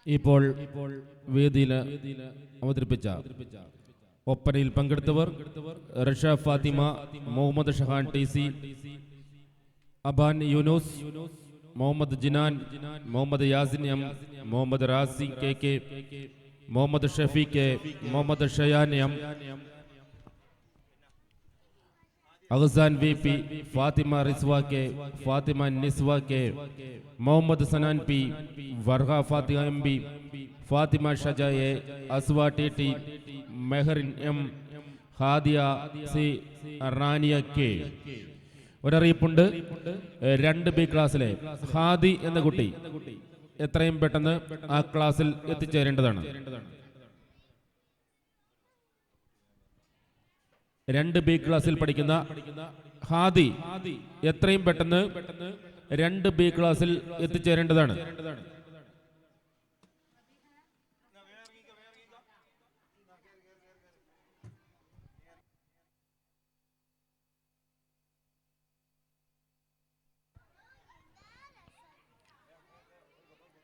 ഇപ്പോൾ വേദിയിൽ അവതരിപ്പിച്ച ഒപ്പനയിൽ പങ്കെടുത്തവർ Rasha Fathima, Muhammad Shahan TC, Aban Yunus, Muhammad Jinan, Muhammad Yasin M, Muhammad Razi KK, Muhammad Shafeeq, Muhammad Shayan M, Ahsan VP, Fathima Riswa K, Fathima Niswa K, Muhammad Sanan P, Varha Fathima MB, Fathima Shaja A, Aswa TT, Mehrin M, Hadiya C, Raniya K. ഒരറിയിപ്പുണ്ട്, 2B ക്ലാസ്സിലെ ഹാദി എന്ന കുട്ടി എത്രയും പെട്ടെന്ന് ആ ക്ലാസ്സിൽ എത്തിച്ചേരേണ്ടതാണ്. 2B ക്ലാസ്സിൽ പഠിക്കുന്ന ഹാദി എത്രയും പെട്ടെന്ന് 2B ക്ലാസ്സിൽ എത്തിച്ചേരേണ്ടതാണ്.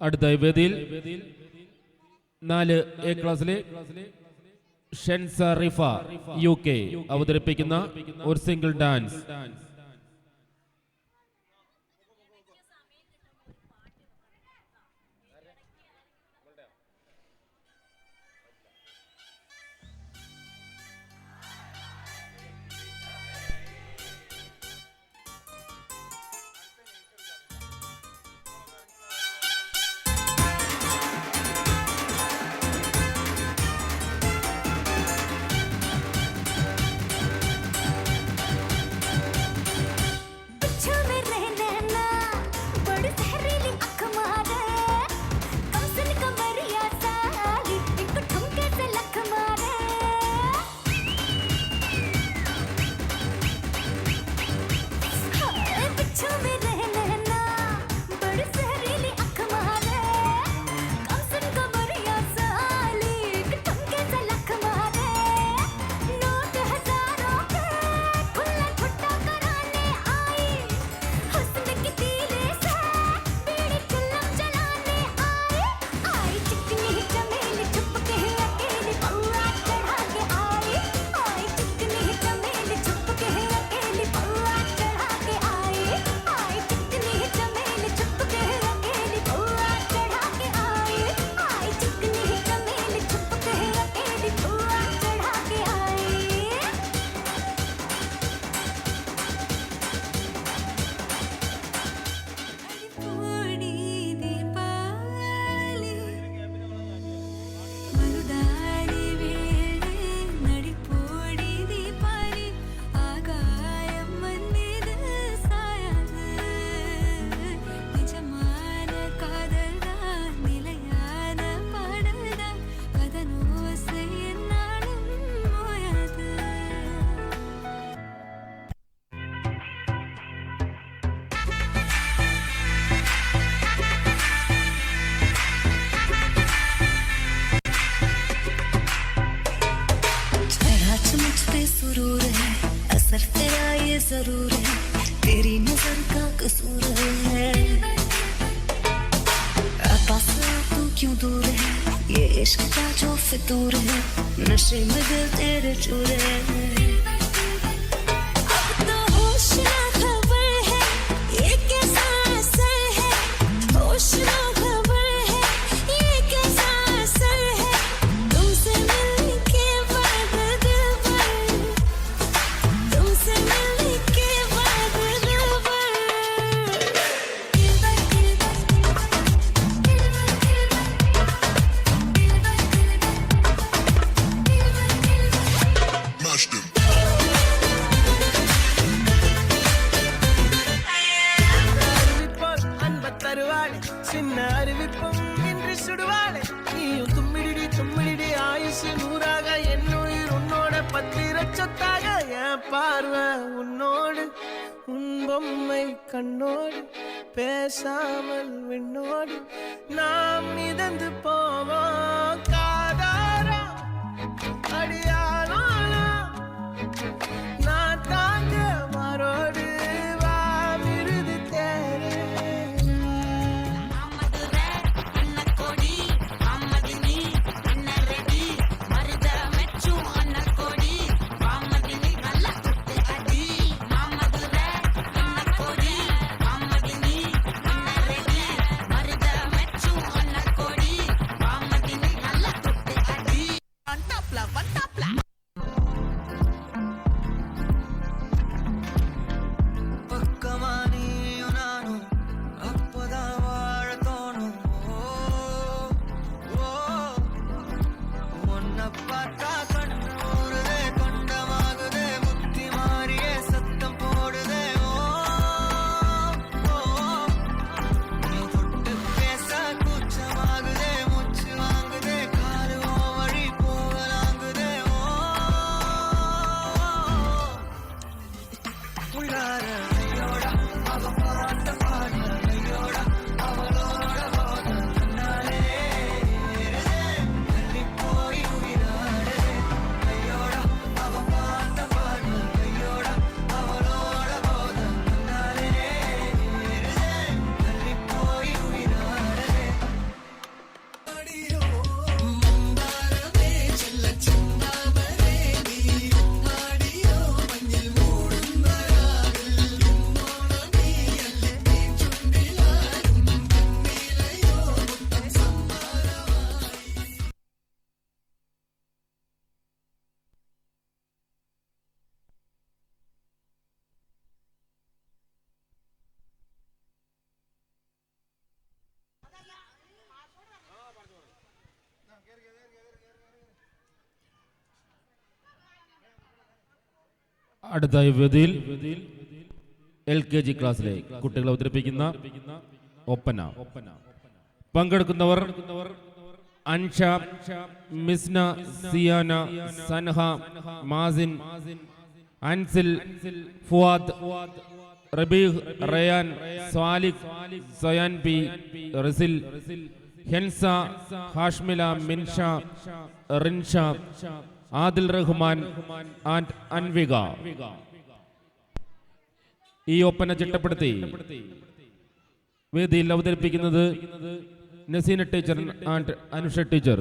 അടുത്ത വേദിയിൽ 4A ക്ലാസ്സിലെ ഷെൻസ റിഫ UK അവതരിപ്പിക്കുന്ന ഒരു സിംഗിൾ ഡാൻസ്. जरूर है तेरी नजर का कसूर है पास तू क्यों दूर है ये इश्क का जो फितूर है नशे में दिल तेरे चूर है अब तो होश ना खबर है ये कैसा असर है होश ना खबर है ये कैसा असर है तुमसे मिलने के बाद दिल भर तुमसे मिलने के बाद दिल भर சின்ன அறிவிப்பும் இன்று சுடுவாளே நீயும் தும்மிடி தும்மிடி ஆயுசு நூறாக என்னுயிர் உன்னோட பத்திர சொத்தாக என் பார்வை உன்னோடு உன் பொம்மை கண்ணோடு பேசாமல் விண்ணோடு நாம் மிதந்து போவோம் காதாரா அடியானோ நான் தாங்க மாறோடு வா மிருது தேரே അടുത്ത വേദിയിൽ LKG ക്ലാസ്സിലെ കുട്ടികൾ അവതരിപ്പിക്കുന്ന ഒപ്പന. പങ്കെടുക്കുന്നവർ അൻഷ, മിസ്ന, സിയാന, സൻഹ, മാസിൻ, അൻസിൽ, ഫുവാദ്, റബീഹ്, റയാൻ, സ്വാലിഖ്, സയാൻ പി, റസിൽ, ഹെൻസ, ഹാഷ്മില, മിൻഷ, റിൻഷ, ആദിൽ റഹ്മാൻ ആൻഡ് അൻവിക. ഈ ഒപ്പന ചിട്ടപ്പെടുത്തി വേദിയിൽ അവതരിപ്പിക്കുന്നത് Naseena teacher and Anusha teacher.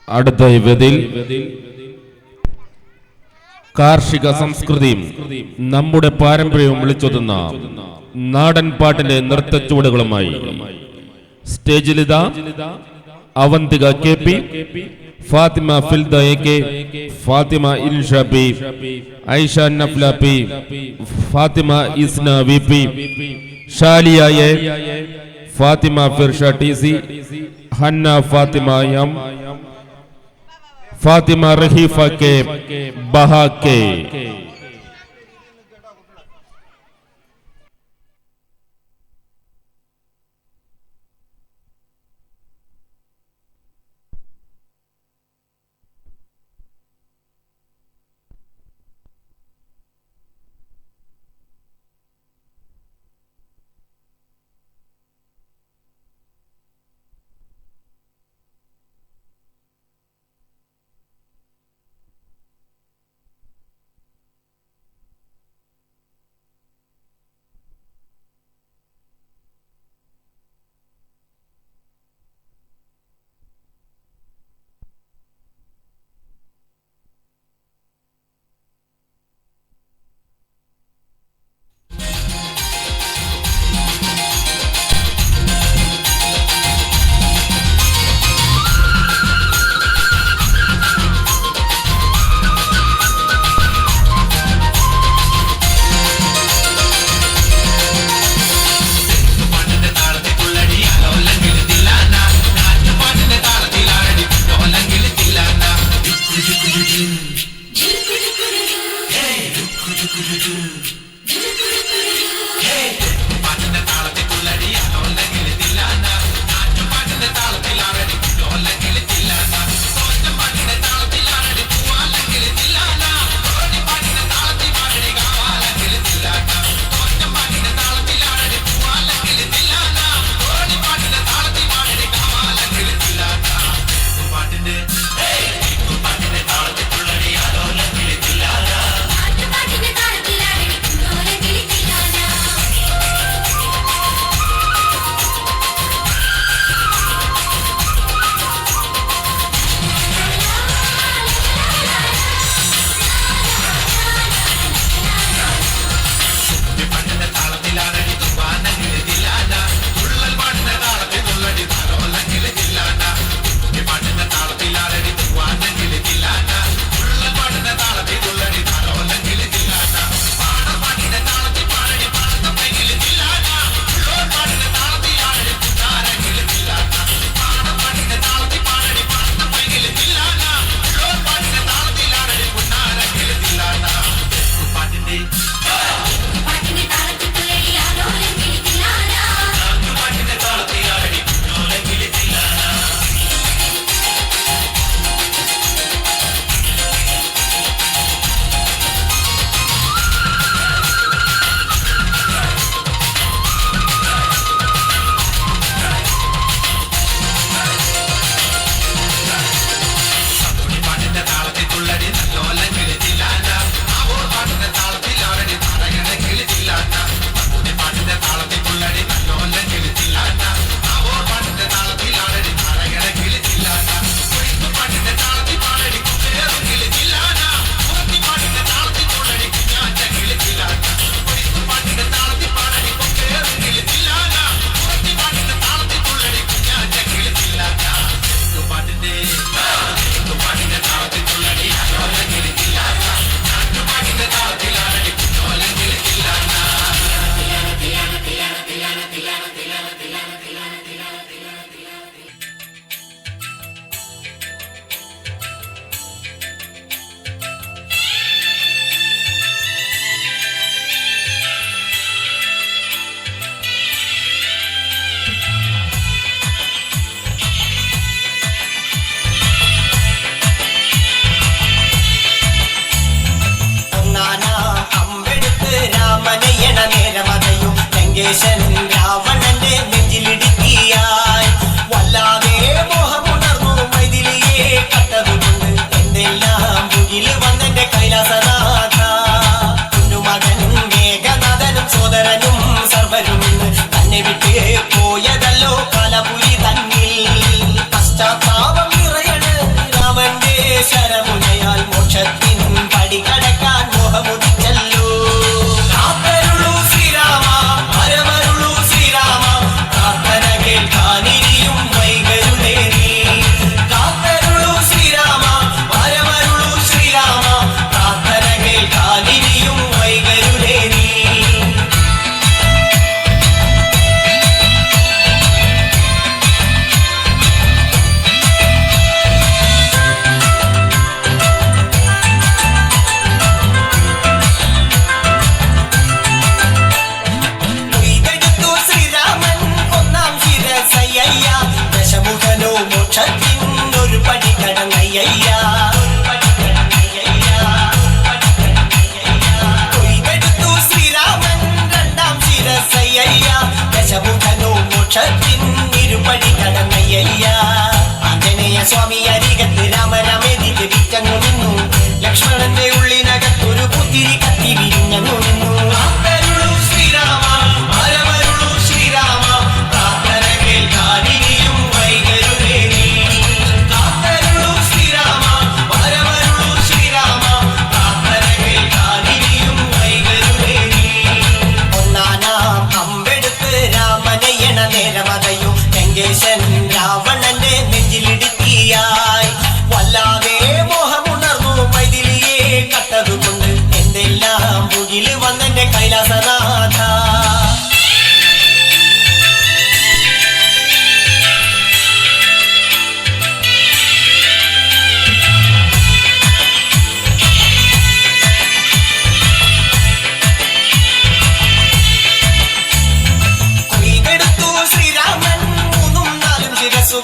അടുത്ത വേദിയിൽ കാർഷിക സംസ്കൃതിയും നമ്മുടെ പാരമ്പര്യവും വിളിച്ചൊതുന്ന നാടൻ പാട്ടിന്റെ നൃത്തച്ചുവടുകളുമായി സ്റ്റേജിലിതാ Avanthika KP, Fathima Filda AK, Fathima Insha P, Aisha Nafla P, Fathima Isna VP, Shaliya A, Fathima Firsha TC, Hanna Fathima M, Fathima റഹീഫ K, ബഹ K.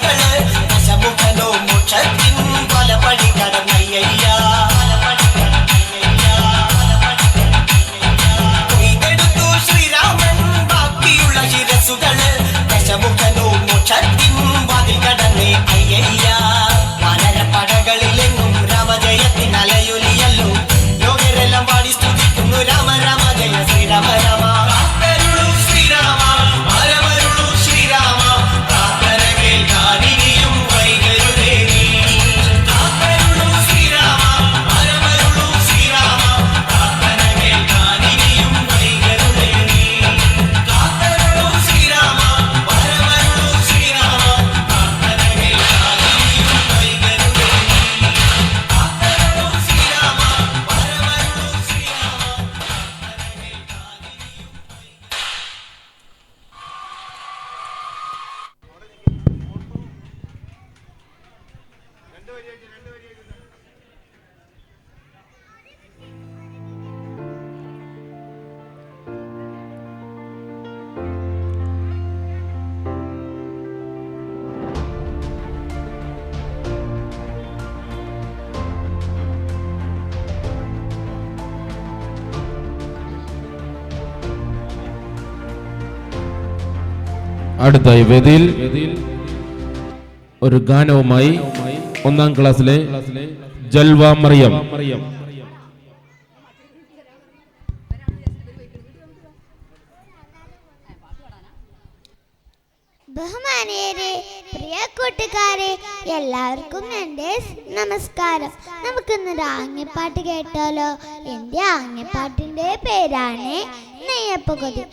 ശിരസുകള് ദശമുഖനോ മോക്ഷത്തിൻ പലപടി കടന്നയ്യ കൊയ്തെടുത്തു Sreeraman ബാക്കിയുള്ള ശിരസുകള് ദശമുഖനോ മോക്ഷത്തിൻ വാതിൽ കടന്നേ അയ്യയ്യ വാനരപ്പടകളിലെങ്ങും രാമജയത്തിൻ അലയൊലിയല്ലോ ലോകരെല്ലാം പാടി സ്തുതിക്കുന്നു രാമ രാമ ജയ ശ്രീരാമ രാമ ശ്രീരാമ പരമരുളു ശ്രീരാമ പ്രാർത്ഥന കേൾക്കാനിനിയും വൈകരുതേ നീ ശ്രീരാമ പരമരുളു ശ്രീരാമ പ്രാർത്ഥന കേൾക്കാനിനിയും വൈകരുതേ നീ ശ്രീരാമ പരമരുളു ശ്രീരാമ പ്രാർത്ഥന കേൾക്കാനിനിയും വൈകരുതേ നീ ശ്രീരാമ പരമരുളു അടുത്തായി വേദിയിൽ ഒരു ഗാനവുമായി 1ാം ക്ലാസ്സിലെ ജൽവ മറിയം. ബഹുമാനീയരെ, പ്രിയ കൂട്ടുകാരെ, എല്ലാവർക്കും എൻ്റെ നമസ്കാരം. നമുക്കിന്നൊരു ആംഗ്യപ്പാട്ട് കേട്ടാലോ? എൻ്റെ ആംഗ്യപ്പാട്ടിൻ്റെ പേരാണ് നെയ്യപ്പുകൊതി.